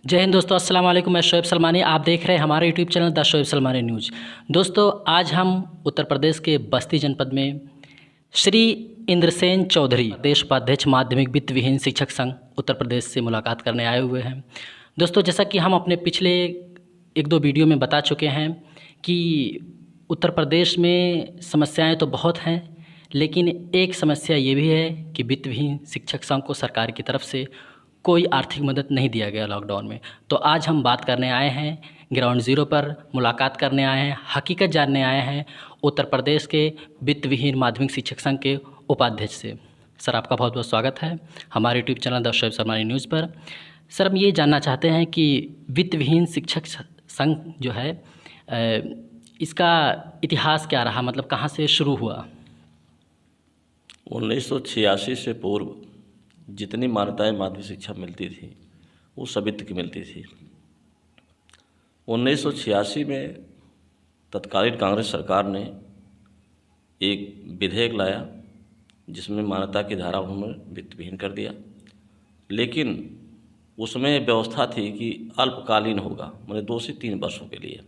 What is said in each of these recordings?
जय हिंद दोस्तों, अस्सलाम वालेकुम। मैं शोएब सलमानी, आप देख रहे हैं हमारे YouTube channel the Shoaib Salmani news. दोस्तों, आज हम उत्तर प्रदेश के बस्ती जनपद में श्री इंद्रसेन चौधरी, प्रदेश उपाध्यक्ष माध्यमिक वित्त विहीन शिक्षक संघ उत्तर प्रदेश से मुलाकात करने आए हुए हैं। दोस्तों, जैसा कि हम अपने पिछले एक दो वीडियो में बता चुके हैं कि उत्तर प्रदेश में समस्याएँ तो बहुत हैं, लेकिन एक समस्या ये भी है कि वित्त विहीन शिक्षक संघ को सरकार की तरफ से कोई आर्थिक मदद नहीं दिया गया लॉकडाउन में। तो आज हम बात करने आए हैं, ग्राउंड ज़ीरो पर मुलाकात करने आए हैं, हकीकत जानने आए हैं उत्तर प्रदेश के वित्त विहीन माध्यमिक शिक्षक संघ के उपाध्यक्ष से। सर, आपका बहुत बहुत स्वागत है हमारे YouTube channel the Shoaib Salmani news पर। सर, हम ये जानना चाहते हैं कि वित्त विहीन शिक्षक संघ जो है इसका इतिहास क्या रहा, मतलब कहाँ से शुरू हुआ? 1986 से पूर्व जितनी मान्यताएं माध्यमिक शिक्षा मिलती थी वो सभी की मिलती थी। 1986 में तत्कालीन कांग्रेस सरकार ने एक विधेयक लाया जिसमें मान्यता की धारा उन्होंने वित्त विहीन कर दिया, लेकिन उसमें व्यवस्था थी कि अल्पकालीन होगा, मतलब 2 से 3 वर्षों के लिए।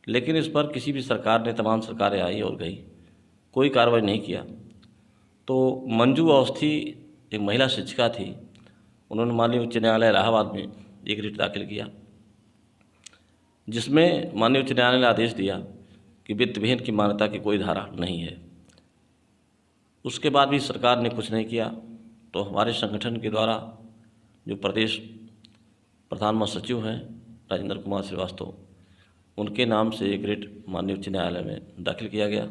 लेकिन इस पर किसी भी सरकार ने, तमाम सरकारें आई और गई, कोई कार्रवाई नहीं किया। तो मंजू अवस्थी एक महिला शिक्षिका थी, उन्होंने माननीय उच्च न्यायालय इलाहाबाद में एक रिट दाखिल किया जिसमें माननीय उच्च न्यायालय ने आदेश दिया कि वित्त विहीन की मान्यता की कोई धारा नहीं है। उसके बाद भी सरकार ने कुछ नहीं किया। तो हमारे संगठन के द्वारा जो प्रदेश प्रधान महासचिव हैं राजेंद्र कुमार श्रीवास्तव, उनके नाम से एक रिट माननीय उच्च न्यायालय में दाखिल किया गया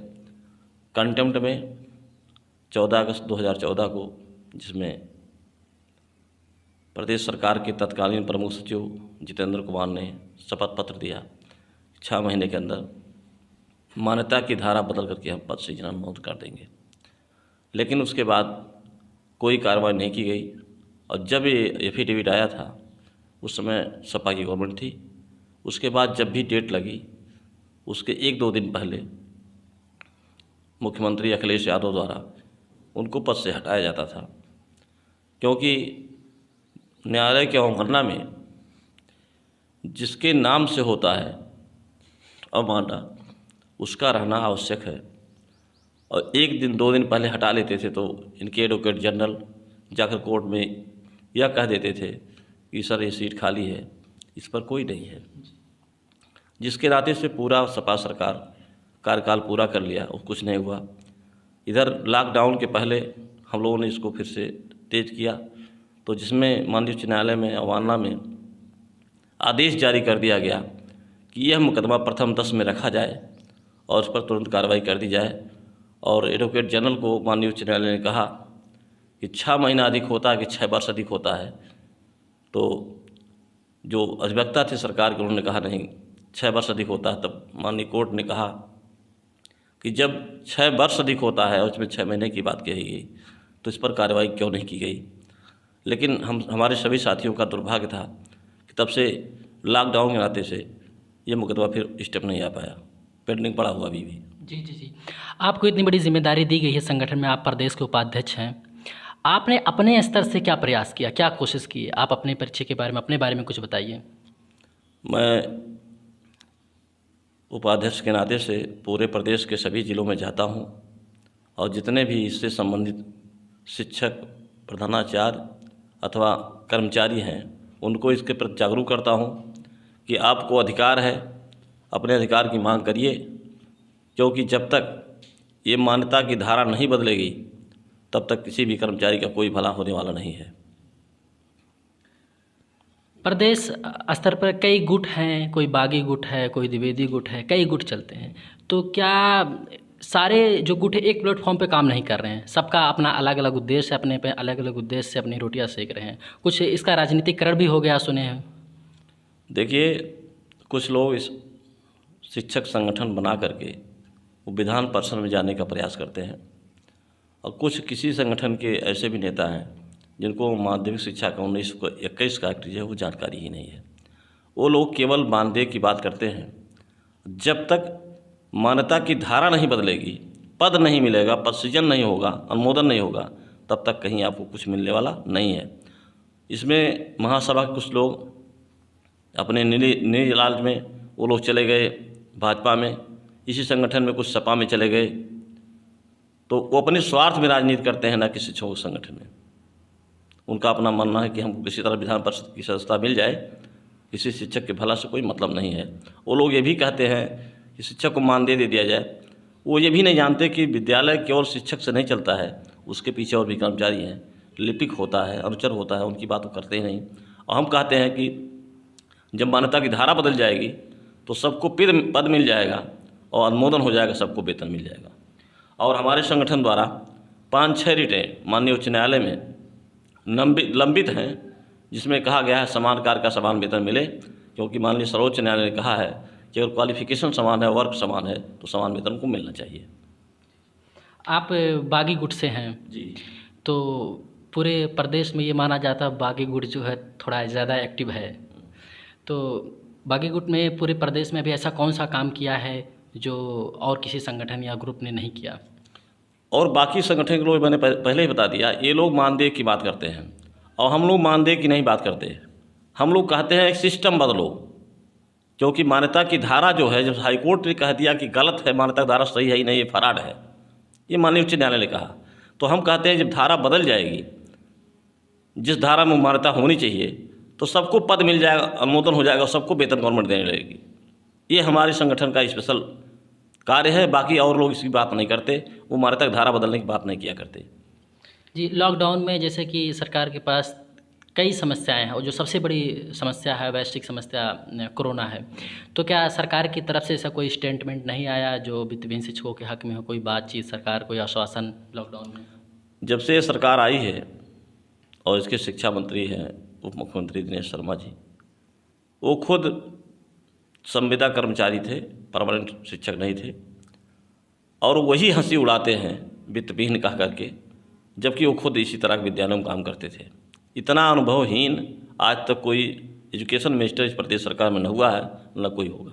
कंटेम्प्ट में 14 अगस्त 2014 को, जिसमें प्रदेश सरकार के तत्कालीन प्रमुख सचिव जितेंद्र कुमार ने शपथ पत्र दिया 6 महीने के अंदर मान्यता की धारा बदल करके हम पद से इस्तीफा कर देंगे। लेकिन उसके बाद कोई कार्रवाई नहीं की गई। और जब ये एफिडेविट आया था उस समय सपा की गवर्नमेंट थी। उसके बाद जब भी डेट लगी उसके 1-2 दिन पहले मुख्यमंत्री अखिलेश यादव द्वारा उनको पद से हटाया जाता था, क्योंकि न्यायालय के अवमानना में जिसके नाम से होता है अवमानना, उसका रहना आवश्यक है। और 1 दिन 2 दिन पहले हटा लेते थे तो इनके एडवोकेट जनरल जाकर कोर्ट में यह कह देते थे कि सर ये सीट खाली है, इस पर कोई नहीं है, जिसके नाते से पूरा सपा सरकार कार्यकाल पूरा कर लिया और कुछ नहीं हुआ। इधर लॉकडाउन के पहले हम लोगों ने इसको फिर से तेज किया, तो जिसमें माननीय उच्च न्यायालय में अवमानना में आदेश जारी कर दिया गया कि यह मुकदमा प्रथम 10 में रखा जाए और उस पर तुरंत कार्रवाई कर दी जाए। और एडवोकेट जनरल को माननीय उच्च न्यायालय ने कहा कि 6 महीना अधिक होता है कि 6 वर्ष अधिक होता है। तो जो अधिवक्ता थे सरकार के, उन्होंने कहा नहीं, 6 वर्ष अधिक होता है। तब माननीय कोर्ट ने कहा कि जब 6 वर्ष अधिक होता है और उसमें 6 महीने की बात कही गई तो इस पर कार्रवाई क्यों नहीं की गई। लेकिन हमारे सभी साथियों का दुर्भाग्य था कि तब से लॉकडाउन के नाते से ये मुकदमा फिर स्टेप नहीं आ पाया, पेंडिंग पड़ा हुआ अभी भी। जी। आपको इतनी बड़ी जिम्मेदारी दी गई है संगठन में, आप प्रदेश के उपाध्यक्ष हैं। आपने अपने स्तर से क्या प्रयास किया, क्या कोशिश की? आप अपने परिचय के बारे में, अपने बारे में कुछ बताइए। मैं उपाध्यक्ष के नाते से पूरे प्रदेश के सभी ज़िलों में जाता हूं और जितने भी इससे संबंधित शिक्षक, प्रधानाचार्य अथवा कर्मचारी हैं उनको इसके प्रति जागरूक करता हूं कि आपको अधिकार है, अपने अधिकार की मांग करिए, क्योंकि जब तक ये मान्यता की धारा नहीं बदलेगी तब तक किसी भी कर्मचारी का कोई भला होने वाला नहीं है। प्रदेश स्तर पर कई गुट हैं, कोई बागी गुट है, कोई द्विवेदी गुट है, कई गुट चलते हैं। तो क्या सारे जो गुट है एक प्लेटफॉर्म पे काम नहीं कर रहे हैं? सबका अपना अलग अलग उद्देश्य है, अपने पे अलग अलग उद्देश्य से अपनी रोटियां सेक रहे हैं। कुछ इसका राजनीतिकरण भी हो गया, सुने हैं। देखिए, कुछ लोग इस शिक्षक संगठन बना करके वो विधान परिषद में जाने का प्रयास करते हैं और कुछ किसी संगठन के ऐसे भी नेता हैं जिनको माध्यमिक शिक्षा का 1921 का एक्ट जो है वो जानकारी ही नहीं है। वो लोग केवल मानदेय की बात करते हैं। जब तक मान्यता की धारा नहीं बदलेगी, पद नहीं मिलेगा, पद सृजन नहीं होगा, अनुमोदन नहीं होगा, तब तक कहीं आपको कुछ मिलने वाला नहीं है। इसमें महासभा के कुछ लोग अपने निजी लालच में वो लोग चले गए भाजपा में, इसी संगठन में कुछ सपा में चले गए। तो वो अपने स्वार्थ में राजनीति करते हैं, ना कि शिक्षकों के संगठन में। उनका अपना मानना है कि हमको किसी तरह विधान परिषद की सदस्यता मिल जाए, किसी शिक्षक के भला से कोई मतलब नहीं है। वो लोग ये भी कहते हैं कि शिक्षक को मानदेय दे दिया जाए। वो ये भी नहीं जानते कि विद्यालय केवल शिक्षक से नहीं चलता है, उसके पीछे और भी कर्मचारी हैं, लिपिक होता है, अनुचर होता है, उनकी बात वो करते ही नहीं। और हम कहते हैं कि जब मान्यता की धारा बदल जाएगी तो सबको पद मिल जाएगा और अनुमोदन हो जाएगा, सबको वेतन मिल जाएगा। और हमारे संगठन द्वारा 5-6 रिटें माननीय उच्च न्यायालय में लंबित हैं, जिसमें कहा गया है समान कार्य का समान वेतन मिले, क्योंकि माननीय सर्वोच्च न्यायालय ने कहा है कि अगर क्वालिफिकेशन समान है, वर्क समान है, तो समान वेतन को मिलना चाहिए। आप बागी गुट से हैं जी। तो पूरे प्रदेश में ये माना जाता है बागी गुट जो है थोड़ा ज़्यादा एक्टिव है। तो बागी गुट में पूरे प्रदेश में भी ऐसा कौन सा काम किया है जो और किसी संगठन या ग्रुप ने नहीं किया? और बाकी संगठन के लोग मैंने पहले ही बता दिया, ये लोग मानदेय की बात करते हैं और हम लोग मानदेय की नहीं बात करते। हम लोग कहते हैं एक सिस्टम बदलो, क्योंकि मान्यता की धारा जो है, जब हाईकोर्ट ने कह दिया कि गलत है, मान्यता की धारा सही है ही नहीं, ये फराड है, ये माननीय उच्च न्यायालय ने कहा। तो हम कहते हैं जब धारा बदल जाएगी, जिस धारा में मान्यता होनी चाहिए, तो सबको पद मिल जाएगा, अनुमोदन हो जाएगा, सबको वेतन गवर्नमेंट देने लगेगी। ये हमारे संगठन का स्पेशल कार्य है। बाकी और लोग इसकी बात नहीं करते, वो मान्यता की धारा बदलने की बात नहीं किया करते। जी, लॉकडाउन में जैसे कि सरकार के पास कई समस्याएं हैं और जो सबसे बड़ी समस्या है, वैश्विक समस्या कोरोना है, तो क्या सरकार की तरफ से ऐसा कोई स्टेटमेंट नहीं आया जो वित्तहीन शिक्षकों के हक में हो, कोई बातचीत, सरकार कोई आश्वासन लॉकडाउन में? जब से ये सरकार आई है और इसके शिक्षा मंत्री हैं उप मुख्यमंत्री दिनेश शर्मा जी, वो खुद संविदा कर्मचारी थे, परमानेंट शिक्षक नहीं थे, और वही हंसी उड़ाते हैं वित्तहीन कह करके, जबकि वो खुद इसी तरह के विद्यालयों में काम करते थे। इतना अनुभवहीन आज तक कोई एजुकेशन मिनिस्टर इस प्रदेश सरकार में न हुआ है, न कोई होगा।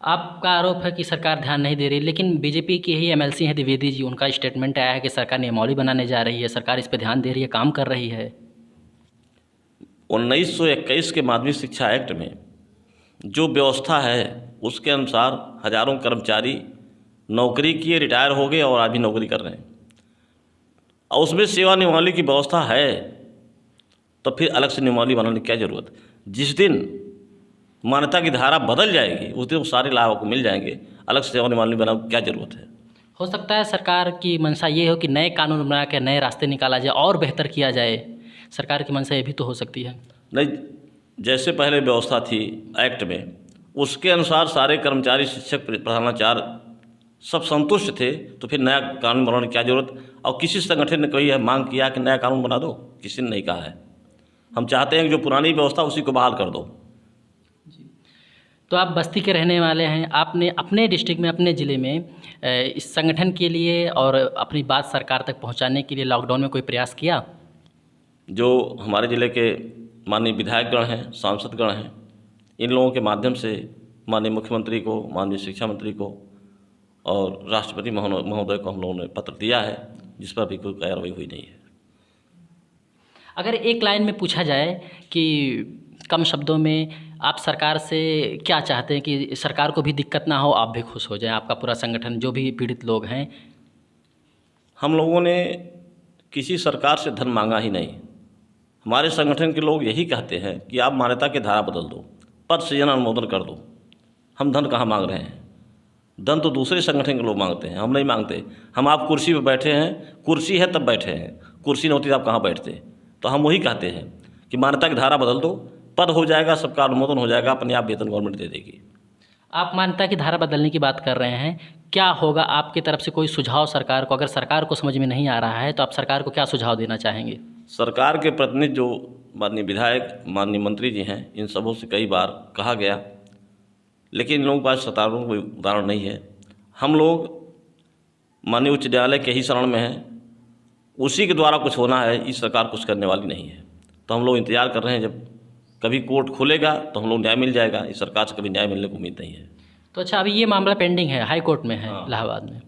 आपका आरोप है कि सरकार ध्यान नहीं दे रही, लेकिन बीजेपी की ही एमएलसी हैं द्विवेदी जी, उनका स्टेटमेंट आया है कि सरकार नियमावली बनाने जा रही है, सरकार इस पर ध्यान दे रही है, काम कर रही है। 1921 के माध्यमिक शिक्षा एक्ट में जो व्यवस्था है उसके अनुसार हजारों कर्मचारी नौकरी किए, रिटायर हो गए और आज भी नौकरी कर रहे हैं, और उसमें सेवा नियमावली की व्यवस्था है, तो फिर अलग से नियमावली बनाने की क्या ज़रूरत? जिस दिन मान्यता की धारा बदल जाएगी उस दिन वो सारे लाभ को मिल जाएंगे, अलग से सेवा नियमावली बनाने की क्या ज़रूरत है? हो सकता है सरकार की मंशा ये हो कि नए कानून बना के नए रास्ते निकाला जाए और बेहतर किया जाए, सरकार की मंशा ये भी तो हो सकती है। नहीं, जैसे पहले व्यवस्था थी एक्ट में, उसके अनुसार सारे कर्मचारी, शिक्षक, प्रधानाचार्य सब संतुष्ट थे, तो फिर नया कानून बनाने की क्या ज़रूरत? और किसी संगठन ने कोई मांग किया कि नया कानून बना दो? किसी ने नहीं कहा है। हम चाहते हैं कि जो पुरानी व्यवस्था उसी को बहाल कर दो। तो आप बस्ती के रहने वाले हैं, आपने अपने डिस्ट्रिक्ट में, अपने ज़िले में इस संगठन के लिए और अपनी बात सरकार तक पहुंचाने के लिए लॉकडाउन में कोई प्रयास किया? जो हमारे ज़िले के माननीय विधायकगण हैं, सांसदगण हैं, इन लोगों के माध्यम से माननीय मुख्यमंत्री को, माननीय शिक्षा मंत्री को और राष्ट्रपति महोदय को हम लोगों ने पत्र दिया है, जिस पर भी कोई कार्रवाई हुई नहीं है। अगर एक लाइन में पूछा जाए कि कम शब्दों में आप सरकार से क्या चाहते हैं कि सरकार को भी दिक्कत ना हो, आप भी खुश हो जाएं, आपका पूरा संगठन, जो भी पीड़ित लोग हैं? हम लोगों ने किसी सरकार से धन मांगा ही नहीं। हमारे संगठन के लोग यही कहते हैं कि आप मान्यता की धारा बदल दो, पद सृजन अनुमोदन कर दो। हम धन कहाँ मांग रहे हैं? धन तो दूसरे संगठन के लोग मांगते हैं, हम नहीं मांगते। हम आप कुर्सी पर बैठे हैं, कुर्सी है तब बैठे हैं, कुर्सी नहीं होती तो आप कहाँ बैठते? तो हम वही कहते हैं कि मान्यता की धारा बदल दो, पद हो जाएगा, सबका अनुमोदन हो जाएगा, अपने आप वेतन गवर्नमेंट दे देगी। आप मान्यता की धारा बदलने की बात कर रहे हैं, क्या होगा आपकी तरफ से कोई सुझाव सरकार को? अगर सरकार को समझ में नहीं आ रहा है तो आप सरकार को क्या सुझाव देना चाहेंगे? सरकार के प्रतिनिधि जो माननीय विधायक, माननीय मंत्री जी हैं, इन सबों से कई बार कहा गया, लेकिन इन लोगों के पास सत्तारूढ़ कोई उदाहरण नहीं है। हम लोग माननीय उच्च न्यायालय के ही शरण में हैं, उसी के द्वारा कुछ होना है, इस सरकार कुछ करने वाली नहीं है। तो हम लोग इंतजार कर रहे हैं, जब कभी कोर्ट खुलेगा तो हम लोग न्याय मिल जाएगा। इस सरकार से कभी न्याय मिलने को उम्मीद नहीं है। तो अच्छा, अभी ये मामला पेंडिंग है, हाई कोर्ट में है, हाँ। इलाहाबाद में।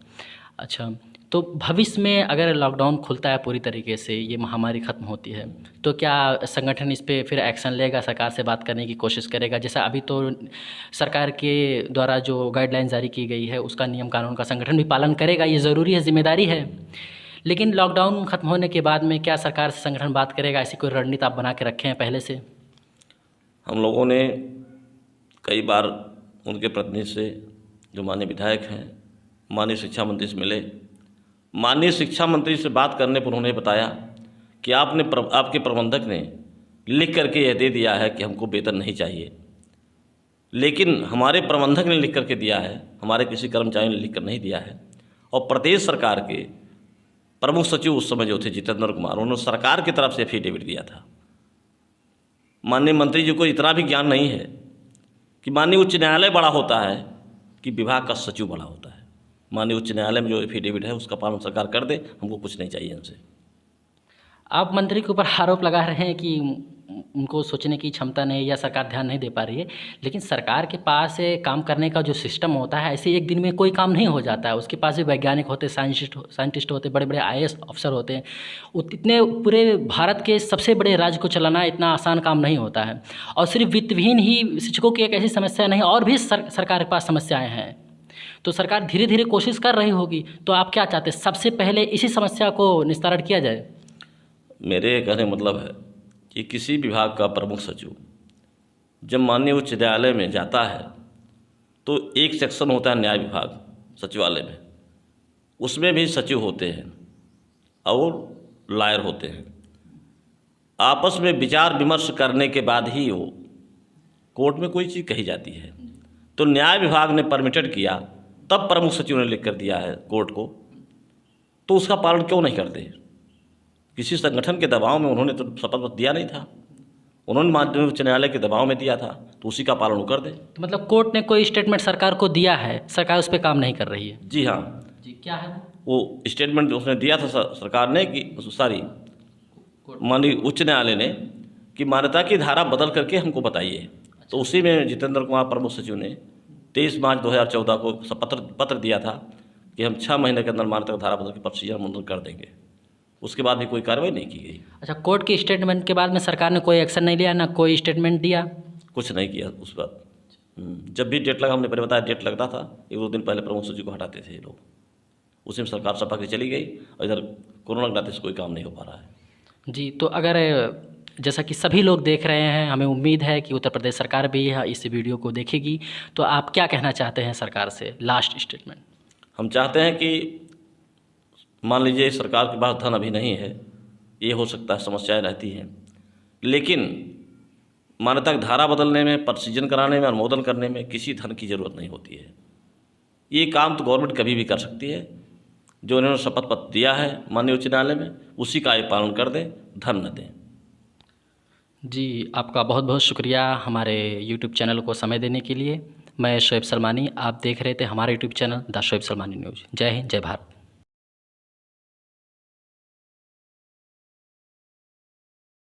अच्छा, तो भविष्य में अगर लॉकडाउन खुलता है पूरी तरीके से, ये महामारी ख़त्म होती है, तो क्या संगठन इस पे फिर एक्शन लेगा, सरकार से बात करने की कोशिश करेगा? जैसा अभी तो सरकार के द्वारा जो गाइडलाइन जारी की गई है उसका नियम कानून का संगठन भी पालन करेगा, ये ज़रूरी है, जिम्मेदारी है। लेकिन लॉकडाउन ख़त्म होने के बाद में क्या सरकार से संगठन बात करेगा? ऐसी कोई रणनीति आप बना के रखे हैं पहले से? हम लोगों ने कई बार उनके प्रतिनिधि से, जो माननीय विधायक हैं, माननीय शिक्षा मंत्री से मिले। माननीय शिक्षा मंत्री से बात करने पर उन्होंने बताया कि आपके प्रबंधक ने लिख करके यह दे दिया है कि हमको वेतन नहीं चाहिए। लेकिन हमारे प्रबंधक ने लिख करके दिया है, हमारे किसी कर्मचारी ने लिख कर नहीं दिया है। और प्रदेश सरकार के प्रमुख सचिव उस समय जो थे जितेंद्र कुमार, उन्होंने सरकार की तरफ से एफिडेविट दिया था। माननीय मंत्री जी को इतना भी ज्ञान नहीं है कि माननीय उच्च न्यायालय बड़ा होता है कि विभाग का सचिव बड़ा होता है। माननीय उच्च न्यायालय में जो एफिडेविट है उसका पालन सरकार कर दे, हमको कुछ नहीं चाहिए उनसे। आप मंत्री के ऊपर आरोप लगा रहे हैं कि उनको सोचने की क्षमता नहीं या सरकार ध्यान नहीं दे पा रही है, लेकिन सरकार के पास काम करने का जो सिस्टम होता है, ऐसे एक दिन में कोई काम नहीं हो जाता है। उसके पास भी वैज्ञानिक होते, साइंटिस्ट होते, बड़े बड़े IAS अफसर होते हैं। इतने पूरे भारत के सबसे बड़े राज्य को चलाना इतना आसान काम नहीं होता है। और सिर्फ वित्तविहीन ही शिक्षकों की एक ऐसी समस्या नहीं, और भी सरकार के पास समस्याएँ हैं। तो सरकार धीरे धीरे कोशिश कर रही होगी, तो आप क्या चाहते हैं सबसे पहले इसी समस्या को निस्तारण किया जाए? मेरे कहने का मतलब है कि किसी विभाग का प्रमुख सचिव जब माननीय उच्च न्यायालय में जाता है तो एक सेक्शन होता है न्याय विभाग सचिवालय में, उसमें भी सचिव होते हैं और लॉयर होते हैं। आपस में विचार विमर्श करने के बाद ही वो कोर्ट में कोई चीज़ कही जाती है। तो न्याय विभाग ने परमिटेड किया, तब प्रमुख सचिव ने लिख कर दिया है कोर्ट को, तो उसका पालन क्यों नहीं करते? किसी संगठन के दबाव में उन्होंने तो शपथ पत्र दिया नहीं था, उन्होंने माननीय उच्च न्यायालय के दबाव में दिया था, तो उसी का पालन वो कर दे। तो मतलब कोर्ट ने कोई स्टेटमेंट सरकार को दिया है, सरकार उस पर काम नहीं कर रही है? जी हाँ जी, क्या है वो स्टेटमेंट उसने दिया था सरकार ने कि माननीय उच्च न्यायालय ने कि मान्यता की धारा बदल करके हमको बताइए। तो उसी में जितेंद्र कुमार प्रमुख सचिव ने 23 मार्च 2014 को पत्र दिया था कि हम 6 महीने के अंदर मान्यता की धारा बदल के प्रोसीजर अनुमोदन कर देंगे। उसके बाद भी कोई कार्रवाई नहीं की गई। अच्छा, कोर्ट के स्टेटमेंट के बाद में सरकार ने कोई एक्शन नहीं लिया, ना कोई स्टेटमेंट दिया? कुछ नहीं किया उस बात। जब भी डेट लगा, हमने पहले बताया डेट लगता था, 1-2 दिन पहले प्रमुख सचिव को हटाते थे ये लोग। उसी में सरकार सपा के चली गई और इधर कोरोना के नाते से कोई काम नहीं हो पा रहा है। जी, तो अगर जैसा कि सभी लोग देख रहे हैं, हमें उम्मीद है कि उत्तर प्रदेश सरकार भी इस वीडियो को देखेगी, तो आप क्या कहना चाहते हैं सरकार से? Last statement. हम चाहते हैं कि मान लीजिए सरकार के पास धन अभी नहीं है, ये हो सकता है, समस्याएं रहती हैं, लेकिन मान्यता की धारा बदलने में, प्रोसीजर कराने में, अनुमोदन करने में किसी धन की ज़रूरत नहीं होती है। ये काम तो गवर्नमेंट कभी भी कर सकती है। जो इन्होंने शपथ पत्र दिया है माननीय उच्च न्यायालय में, उसी का ये पालन कर दें, धन न दें। जी, आपका बहुत बहुत शुक्रिया हमारे यूट्यूब चैनल को समय देने के लिए। मैं शोएब सलमानी, आप देख रहे थे हमारा YouTube channel the Shoaib Salmani news. जय हिंद, जय भारत।